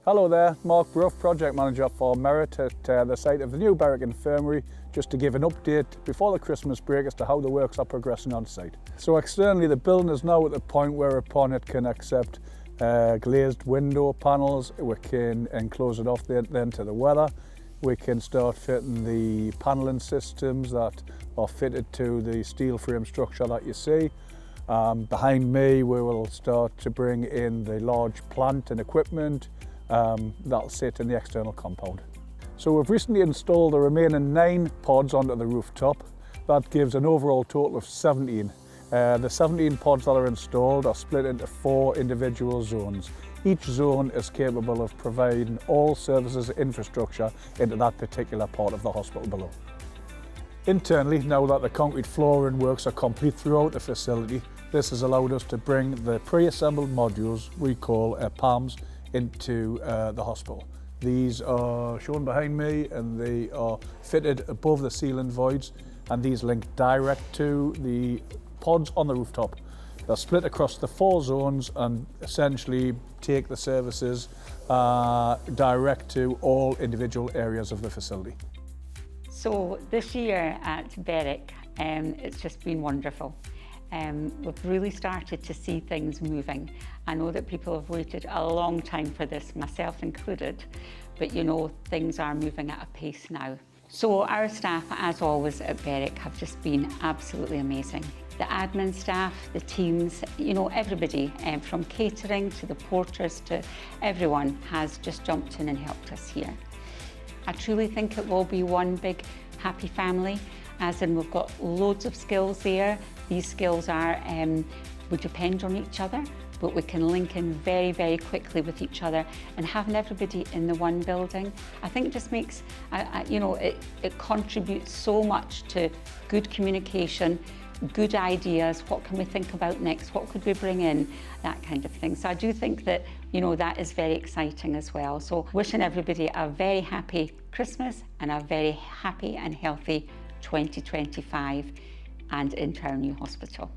Hello there, Mark Brough, Project Manager for Merit at the site of the new Berwick Infirmary, just to give an update before the Christmas break as to how the works are progressing on site. So externally, the building is now at the point whereupon it can accept glazed window panels. We can enclose it off then to the weather. We can start fitting the panelling systems that are fitted to the steel frame structure that you see. Behind me, we will start to bring in the large plant and equipment that'll sit in the external compound. So we've recently installed the remaining 9 pods onto the rooftop. That gives an overall total of 17. The 17 pods that are installed are split into 4 individual zones. Each zone is capable of providing all services and infrastructure into that particular part of the hospital below. Internally, now that the concrete flooring works are complete throughout the facility, this has allowed us to bring the pre-assembled modules we call PAMs into the hospital. These are shown behind me and they are fitted above the ceiling voids, and these link direct to the pods on the rooftop. They're split across the 4 zones and essentially take the services direct to all individual areas of the facility. So this year at Berwick, it's just been wonderful. We've really started to see things moving. I know that people have waited a long time for this, myself included, but you know, things are moving at a pace now. So our staff, as always at Berwick, have just been absolutely amazing. The admin staff, the teams, you know, everybody, from catering to the porters to everyone has just jumped in and helped us here. I truly think it will be one big happy family, as in we've got loads of skills there. These skills are, we depend on each other, but we can link in very, very quickly with each other, and having everybody in the one building, I think just makes, you know, it contributes so much to good communication, good ideas, what can we think about next, what could we bring in, that kind of thing. So I do think that, you know, that is very exciting as well. So wishing everybody a very happy Christmas and a very happy and healthy 2025 and into our new hospital.